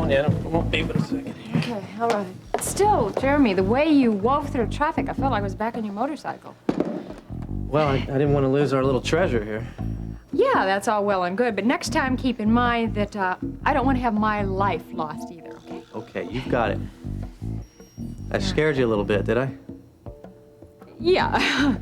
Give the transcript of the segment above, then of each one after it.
telling you, I won't be but a second here. Okay, all right. Still, Jeremy, the way you wove through traffic, I felt like I was back on your motorcycle. Well, I didn't want to lose our little treasure here. Yeah, that's all well and good, but next time keep in mind that I don't want to have my life lost either, okay? Okay, you've got it. I scared you a little bit, did I? Yeah.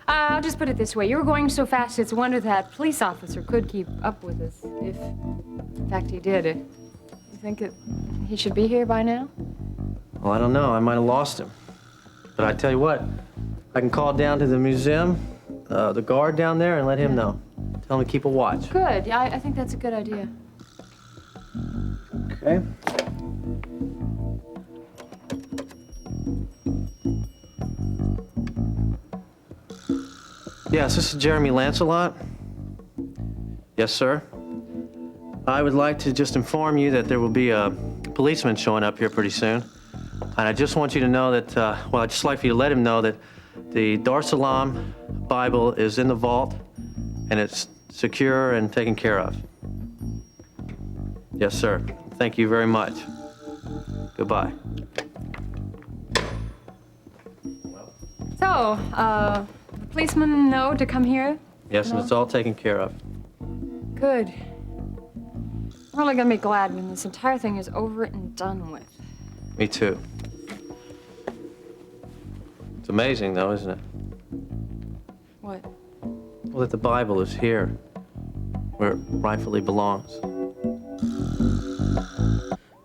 I'll just put it this way. You were going so fast, it's a wonder that police officer could keep up with us. If, in fact, he did. You think that he should be here by now? Well, I don't know. I might have lost him. But I tell you what, I can call down to the museum, the guard down there, and let him know. Tell him to keep a watch. Good. Yeah, I think that's a good idea. Okay. Yes, this is Jeremy Lancelot. Yes, sir. I would like to just inform you that there will be a policeman showing up here pretty soon. And I just want you to know that, well, I'd just like for you to let him know that the Dar es Salaam Bible is in the vault and it's secure and taken care of. Yes, sir. Thank you very much. Goodbye. So, the policeman know to come here? Yes, and it's all taken care of. Good. I'm really gonna be glad when this entire thing is over and done with. Me too. It's amazing, though, isn't it? What? Well, that the Bible is here, where it rightfully belongs.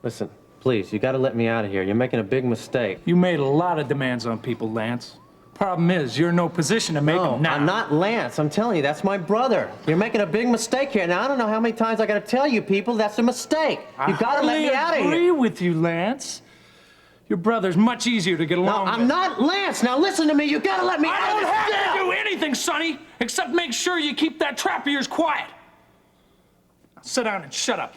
Listen, please, you gotta let me out of here. You're making a big mistake. You made a lot of demands on people, Lance. Problem is, you're in no position to make them now. I'm not Lance. I'm telling you, that's my brother. You're making a big mistake here. Now, I don't know how many times I gotta tell you people that's a mistake. You gotta let me out of I here. agree with you, Lance. Your brother's much easier to get along with. I'm not Lance. Now, listen to me. You gotta let me out of I this don't have jail. to do anything, Sonny, except make sure you keep that trap of yours quiet. Now, sit down and shut up.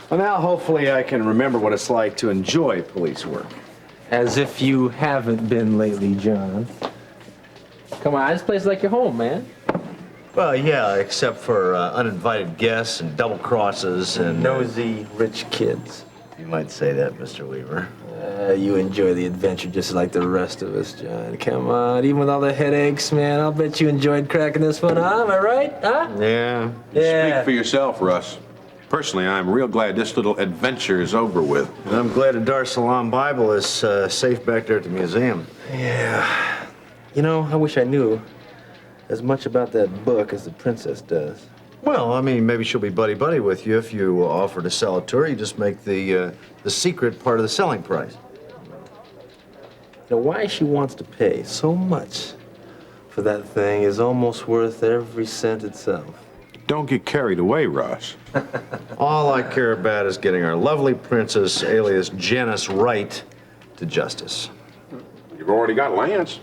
Well, now hopefully I can remember what it's like to enjoy police work. As if you haven't been lately, John. Come on, this place is like your home, man. Well, yeah, except for uninvited guests and double crosses and nosy rich kids. You might say that, Mr. Weaver. You enjoy the adventure just like the rest of us, John. Come on, even with all the headaches, man, I'll bet you enjoyed cracking this one, huh? Am I right? Huh? Yeah. Speak for yourself, Russ. Personally, I'm real glad this little adventure is over with. And I'm glad the Dar es Salaam Bible is safe back there at the museum. Yeah. You know, I wish I knew as much about that book as the princess does. Well, I mean, maybe she'll be buddy-buddy with you if you offer to sell it to her. You just make the secret part of the selling price. Now, why she wants to pay so much for that thing is almost worth every cent itself. Don't get carried away, Russ. All I care about is getting our lovely princess, alias Janice, right to justice. You've already got Lance.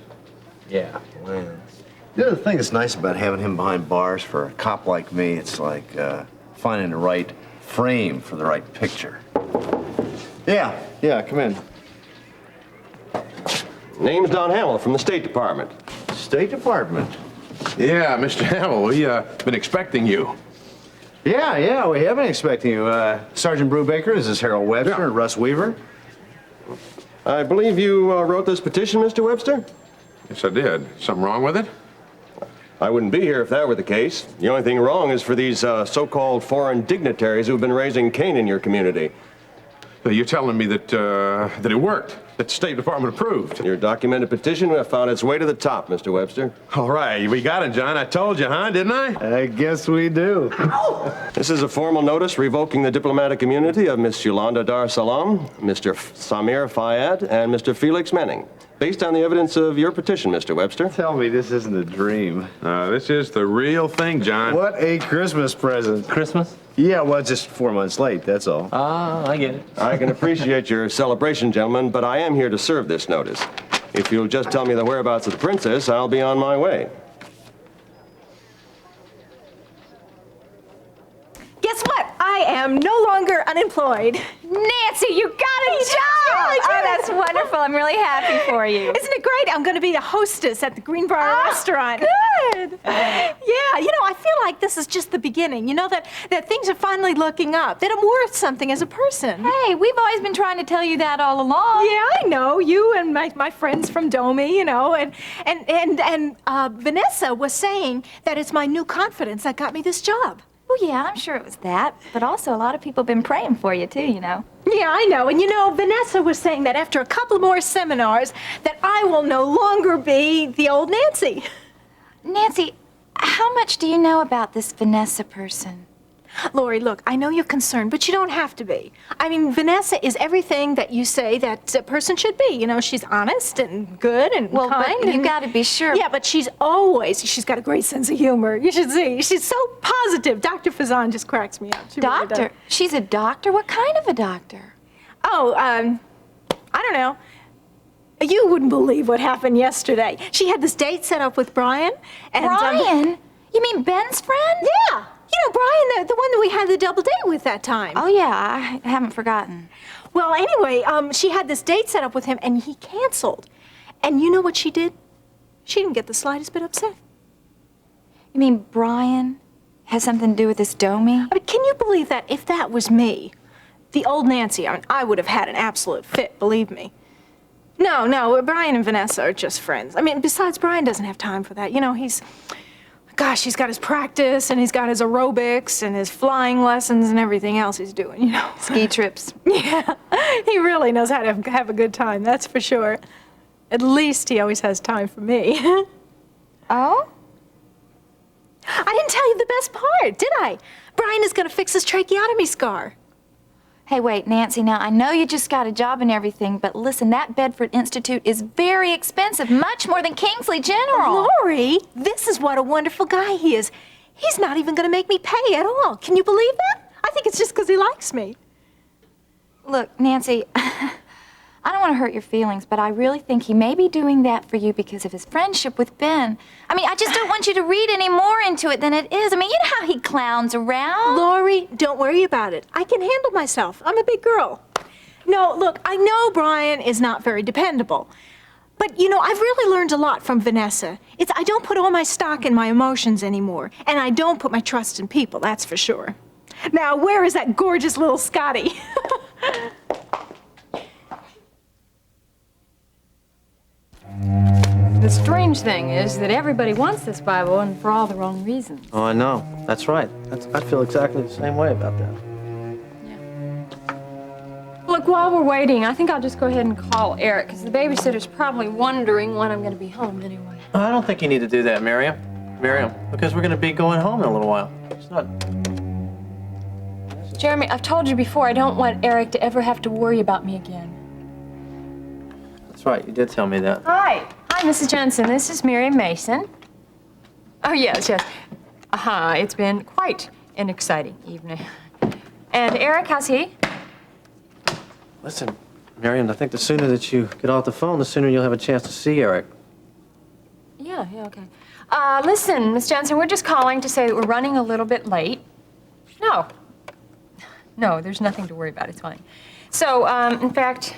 Yeah, Lance. The other thing that's nice about having him behind bars for a cop like me, it's like finding the right frame for the right picture. Yeah, come in. Name's Don Hamill from the State Department. State Department? Yeah, Mr. Hamill, we've been expecting you. Yeah, we have been expecting you. Sergeant Brubaker, this is Harold Webster and Russ Weaver. I believe you wrote this petition, Mr. Webster? Yes, I did. Something wrong with it? I wouldn't be here if that were the case. The only thing wrong is for these so-called foreign dignitaries who've been raising Cain in your community. You're telling me that it worked, that the State Department approved. Your documented petition found its way to the top, Mr. Webster. All right, we got it, John. I told you, huh? Didn't I? I guess we do. This is a formal notice revoking the diplomatic immunity of Miss Yolanda Dar Salam, Mr. Samir Fayed, and Mr. Felix Menning, based on the evidence of your petition, Mr. Webster. Tell me this isn't a dream. This is the real thing, John. What a Christmas present. Christmas? Yeah, well, just 4 months late, that's all. Ah, I get it. I can appreciate your celebration, gentlemen, but I am here to serve this notice. If you'll just tell me the whereabouts of the princess, I'll be on my way. Guess what? I am no longer unemployed. Nancy, you got a job! really Oh, did. that's wonderful. I'm really happy for you. Isn't it great? I'm going to be the hostess at the Greenbrier restaurant. Good. Yeah, I feel like this is just the beginning. That things are finally looking up, that I'm worth something as a person. Hey, we've always been trying to tell you that all along. Yeah, I know. You and my friends from Domi, and Vanessa was saying that it's my new confidence that got me this job. Oh, yeah, I'm sure it was that. But also, a lot of people have been praying for you, too, you know. Yeah, I know. And Vanessa was saying that after a couple more seminars, that I will no longer be the old Nancy. Nancy, how much do you know about this Vanessa person? Lori, look, I know you're concerned, but you don't have to be. I mean, Vanessa is everything that you say that a person should be. She's honest and good and Well, kind. but you and- gotta be sure. Yeah, but she's got a great sense of humor. You should see. She's so positive. Dr. Fazan just cracks me up. She really does. Doctor? She's a doctor? What kind of a doctor? Oh, I don't know. You wouldn't believe what happened yesterday. She had this date set up with Brian. And, Brian? You mean Ben's friend? Yeah. Brian, the one that we had the double date with that time. Oh, yeah, I haven't forgotten. Well, anyway, she had this date set up with him, and he canceled. And you know what she did? She didn't get the slightest bit upset. You mean Brian has something to do with this Domi? I mean, can you believe that if that was me, the old Nancy, I would have had an absolute fit, believe me. No, Brian and Vanessa are just friends. I mean, besides, Brian doesn't have time for that. He's got his practice, and he's got his aerobics, and his flying lessons, and everything else he's doing, Ski trips. Yeah, he really knows how to have a good time, that's for sure. At least he always has time for me. Oh? I didn't tell you the best part, did I? Brian is gonna fix his tracheotomy scar. Hey, wait, Nancy, now I know you just got a job and everything, but listen, that Bedford Institute is very expensive, much more than Kingsley General. Lori, this is what a wonderful guy he is. He's not even gonna make me pay at all. Can you believe that? I think it's just because he likes me. Look, Nancy, I don't want to hurt your feelings, but I really think he may be doing that for you because of his friendship with Ben. I mean, I just don't want you to read any more into it than it is. I mean, you know how he clowns around. Lori, don't worry about it. I can handle myself. I'm a big girl. No, look, I know Brian is not very dependable. But, I've really learned a lot from Vanessa. I don't put all my stock in my emotions anymore. And I don't put my trust in people, that's for sure. Now, where is that gorgeous little Scotty? The strange thing is that everybody wants this Bible, and for all the wrong reasons. Oh, I know. That's right. I feel exactly the same way about that. Look, while we're waiting, I think I'll just go ahead and call Eric, because the babysitter's probably wondering when I'm going to be home anyway. I don't think you need to do that, Miriam, because we're going to be going home in a little while. It's not... Jeremy, I've told you before, I don't want Eric to ever have to worry about me again. That's right. You did tell me that. Hi, Mrs. Jensen. This is Miriam Mason. Oh, yes. It's been quite an exciting evening. And Eric, how's he? Listen, Miriam, I think the sooner that you get off the phone, the sooner you'll have a chance to see Eric. Yeah, okay. Listen, Miss Jensen, we're just calling to say that we're running a little bit late. No, there's nothing to worry about. It's fine. So, in fact,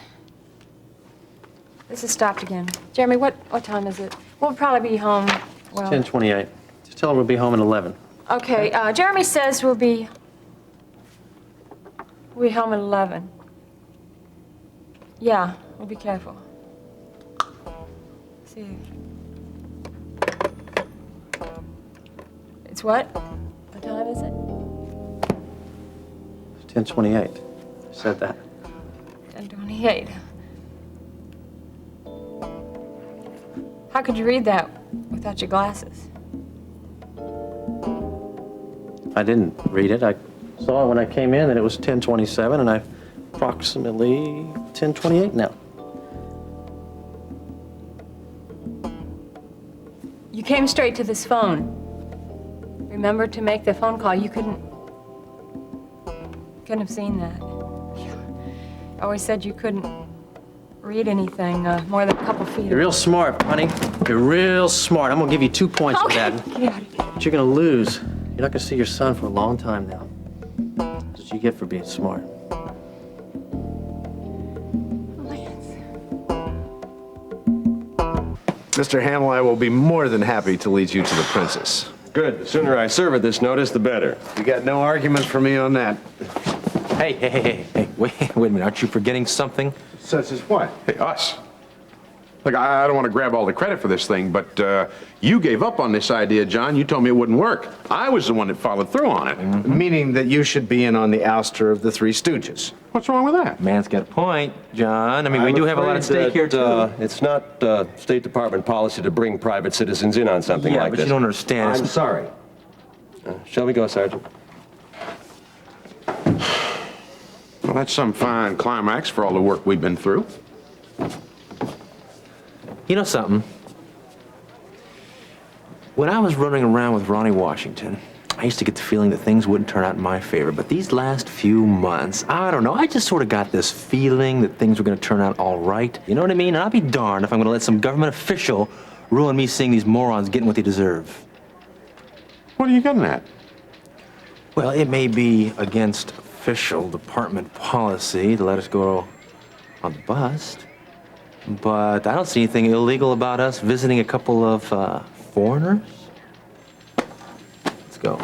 this is stopped again. Jeremy, what time is it? We'll probably be home, well... 10:28. Just tell her we'll be home at 11. Okay, Jeremy says we'll be home at 11. Yeah, we'll be careful. See you. It's what? What time is it? 10:28. I said that. 10:28. How could you read that without your glasses? I didn't read it. I saw when I came in that it was 10:27, and I'm approximately 10:28 now. You came straight to this phone. Remember to make the phone call. You couldn't have seen that. I always said you couldn't read anything more than a couple feet. You're real smart, honey. You're real smart. I'm gonna give you 2 points for that. Yeah. But you're gonna lose. You're not gonna see your son for a long time now. That's what you get for being smart. Mr. Hamill, I will be more than happy to lead you to the princess. Good. The sooner I serve her this notice, the better. You got no argument for me on that. Hey, wait a minute. Aren't you forgetting something? Such as what? Hey, us. Look, I don't want to grab all the credit for this thing, but you gave up on this idea, John. You told me it wouldn't work. I was the one that followed through on it. Meaning that you should be in on the ouster of the Three Stooges. What's wrong with that? Man's got a point, John. I mean, we do have a lot at stake here, too. It's not State Department policy to bring private citizens in on something Yeah, like but this. you don't understand. I'm sorry. Shall we go, Sergeant? Well, that's some fine climax for all the work we've been through. You know something? When I was running around with Ronnie Washington, I used to get the feeling that things wouldn't turn out in my favor. But these last few months, I don't know, I just sort of got this feeling that things were going to turn out all right. You know what I mean? And I'll be darned if I'm going to let some government official ruin me seeing these morons getting what they deserve. What are you getting at? Well, it may be against official department policy to let us go on the bust, but I don't see anything illegal about us visiting a couple of foreigners. Let's go.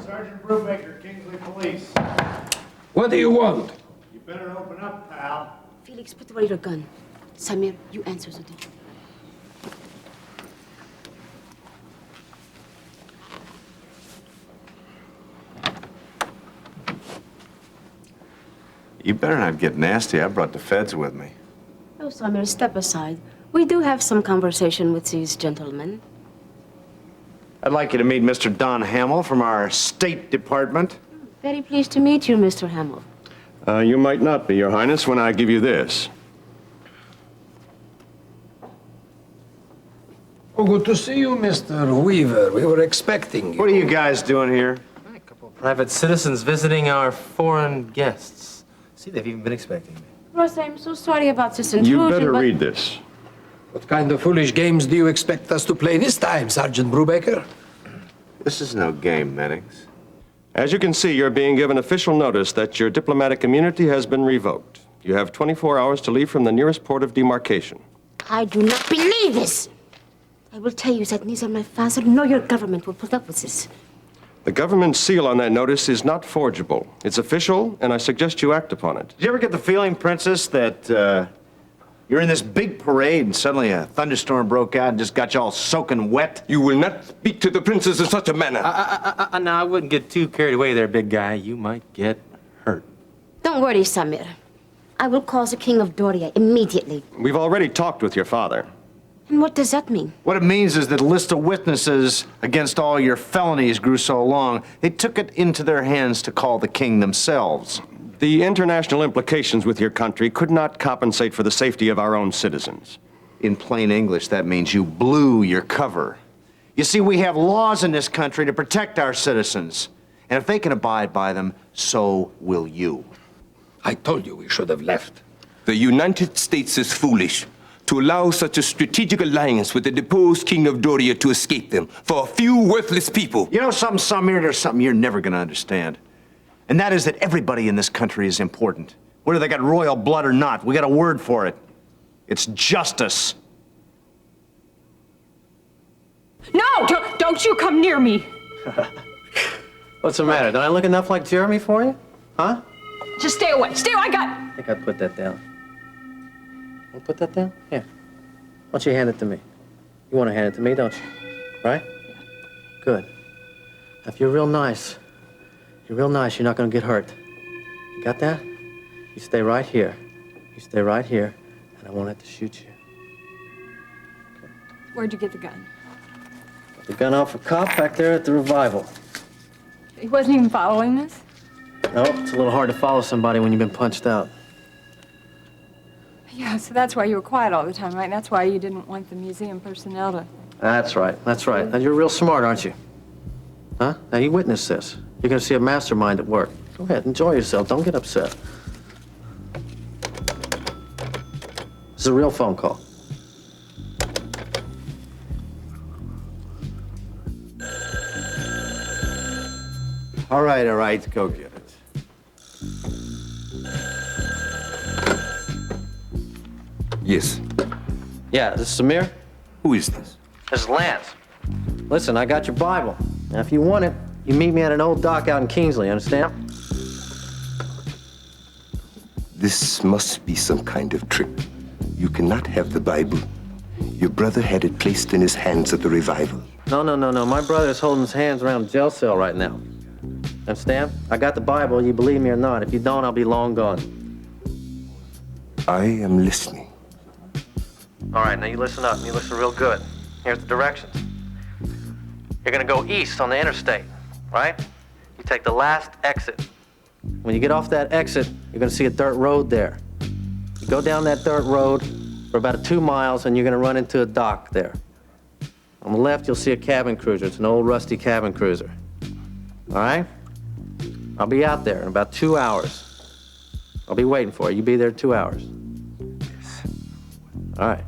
Sergeant Brubaker, Kingsley Police. What do you want? You better open up, pal. Felix, put away your gun. Samir, you answer the door. You better not get nasty. I brought the feds with me. Oh, Samir, step aside. We do have some conversation with these gentlemen. I'd like you to meet Mr. Don Hamill from our State Department. Very pleased to meet you, Mr. Hamill. You might not be, Your Highness, when I give you this. Oh, good to see you, Mr. Weaver. We were expecting you. What are you guys doing here? A couple of private citizens visiting our foreign guests. See, they've even been expecting me. Rosa, I'm so sorry about this intrusion, You better but... read this. What kind of foolish games do you expect us to play this time, Sergeant Brubaker? This is no game, Meddings. As you can see, you're being given official notice that your diplomatic immunity has been revoked. You have 24 hours to leave from the nearest port of demarcation. I do not believe this. I will tell you that neither my father nor your government will put up with this. The government seal on that notice is not forgeable. It's official, and I suggest you act upon it. Did you ever get the feeling, Princess, that you're in this big parade and suddenly a thunderstorm broke out and just got you all soaking wet? You will not speak to the princess in such a manner. No, I wouldn't get too carried away there, big guy. You might get hurt. Don't worry, Samir. I will call the King of Doria immediately. We've already talked with your father. And what does that mean? What it means is that the list of witnesses against all your felonies grew so long, they took it into their hands to call the king themselves. The international implications with your country could not compensate for the safety of our own citizens. In plain English, that means you blew your cover. You see, we have laws in this country to protect our citizens. And if they can abide by them, so will you. I told you we should have left. The United States is foolish to allow such a strategic alliance with the deposed King of Doria to escape them for a few worthless people. You know something, Samir? There's something you're never going to understand. And that is that everybody in this country is important. Whether they got royal blood or not, we got a word for it. It's justice. No, don't you come near me. What's the matter? Did I look enough like Jeremy for you? Huh? Just stay away. Stay away. I got. I think I put that down. You put that down? Here. Why don't you hand it to me? You want to hand it to me, don't you? Right? Good. Now, if you're real nice, you're not going to get hurt. You got that? You stay right here. You stay right here, and I won't have to shoot you. Where'd you get the gun? Got the gun off a cop back there at the revival. He wasn't even following us? Nope, it's a little hard to follow somebody when you've been punched out. Yeah, so that's why you were quiet all the time, right? That's why you didn't want the museum personnel to... That's right, that's right. Now, you're real smart, aren't you? Huh? Now, you witness this. You're going to see a mastermind at work. Go ahead, enjoy yourself. Don't get upset. This is a real phone call. All right, go get it. Yes. Yeah, this is Samir. Who is this? This is Lance. Listen, I got your Bible. Now, if you want it, you meet me at an old dock out in Kingsley, understand? This must be some kind of trick. You cannot have the Bible. Your brother had it placed in his hands at the revival. No. My brother's holding his hands around a jail cell right now. Understand? I got the Bible, you believe me or not. If you don't, I'll be long gone. I am listening. All right, now you listen up, and you listen real good. Here's the directions. You're gonna go east on the interstate, right? You take the last exit. When you get off that exit, you're gonna see a dirt road there. You go down that dirt road for about 2 miles, and you're gonna run into a dock there. On the left, you'll see a cabin cruiser. It's an old rusty cabin cruiser. All right? I'll be out there in about 2 hours. I'll be waiting for you. You be there in 2 hours. Yes. All right.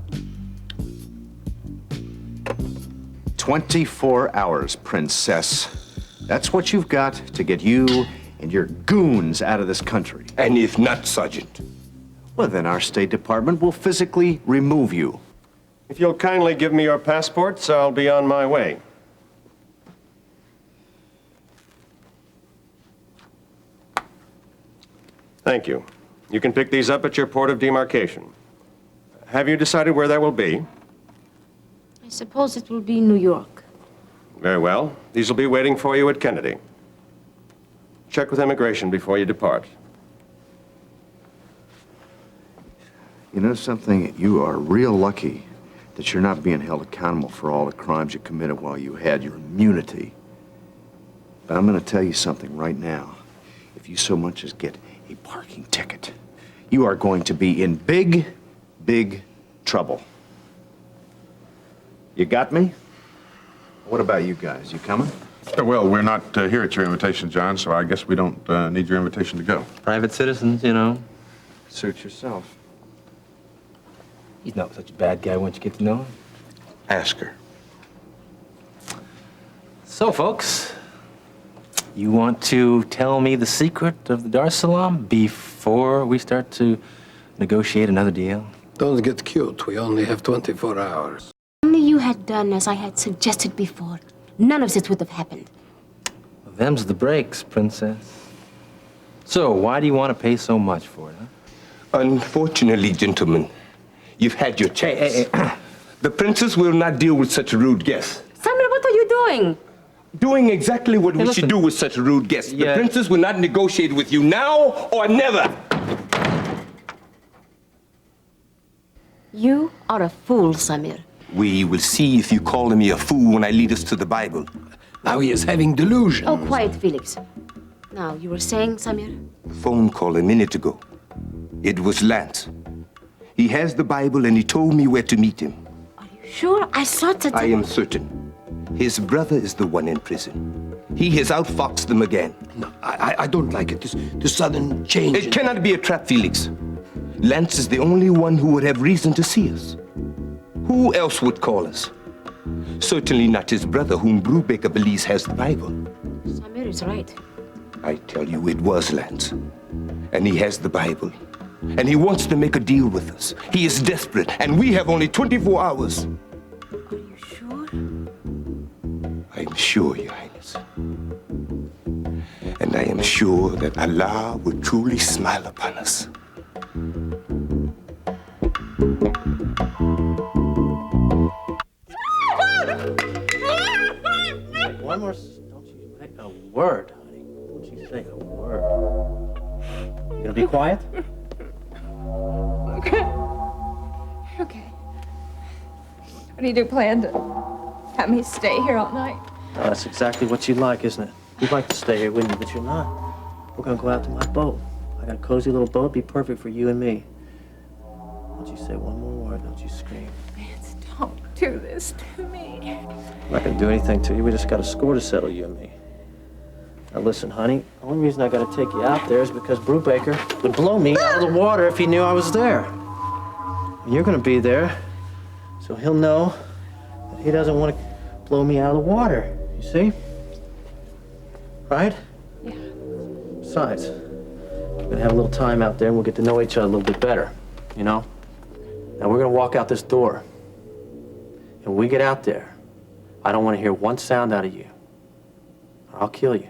24 hours, princess. That's what you've got to get you and your goons out of this country. And if not, Sergeant? Well, then our State Department will physically remove you. If you'll kindly give me your passports, I'll be on my way. Thank you. You can pick these up at your port of demarcation. Have you decided where that will be? I suppose it will be New York. Very well. These will be waiting for you at Kennedy. Check with immigration before you depart. You know something? You are real lucky that you're not being held accountable for all the crimes you committed while you had your immunity. But I'm going to tell you something right now. If you so much as get a parking ticket, you are going to be in big, big trouble. You got me? What about you guys? You coming? Well, we're not here at your invitation, John, so I guess we don't need your invitation to go. Private citizens, you know. Suit yourself. He's not such a bad guy once you get to know him. Ask her. So, folks, you want to tell me the secret of the Dar es Salaam before we start to negotiate another deal? Don't get cute. We only have 24 hours. Only you had done as I had suggested before. None of this would have happened. Them's the breaks, princess. So, why do you want to pay so much for it, huh? Unfortunately, gentlemen, you've had your chance. Hey. The princess will not deal with such a rude guest. Samuel, what are you doing? Doing exactly what we listen. should do with such a rude guest. Yeah. The princess will not negotiate with you now or never. You are a fool, Samir. We will see if you call me a fool when I lead us to the Bible. Now he is having delusions. Oh, quiet, Felix. Now, you were saying, Samir? Phone call a minute ago. It was Lance. He has the Bible and he told me where to meet him. Are you sure? I thought that... I am certain. His brother is the one in prison. He has outfoxed them again. No, I don't like it. This sudden change. It cannot be a trap, Felix. Lance is the only one who would have reason to see us. Who else would call us? Certainly not his brother, whom Brubaker believes has the Bible. Samir is right. I tell you, it was Lance. And he has the Bible. And he wants to make a deal with us. He is desperate, and we have only 24 hours. Are you sure? I'm sure, Your Highness. And I am sure that Allah will truly smile upon us. One more. Don't you say a word, honey. Don't you say a word. You gonna be quiet? Okay. Okay. What do you plan to have me stay here all night? Oh, that's exactly what you'd like, isn't it? You'd like to stay here, wouldn't you? But you're not. We're gonna go out to my boat. I got a cozy little boat, be perfect for you and me. Don't you say one more word, don't you scream. Vance, don't do this to me. I'm not gonna do anything to you. We just got a score to settle, you and me. Now listen, honey, the only reason I gotta take you out there is because Brubaker would blow me out of the water if he knew I was there. And you're gonna be there, so he'll know that he doesn't want to blow me out of the water, you see? Right? Yeah. Besides, we're gonna have a little time out there and we'll get to know each other a little bit better, you know? Now we're gonna walk out this door. And when we get out there, I don't want to hear one sound out of you. I'll kill you.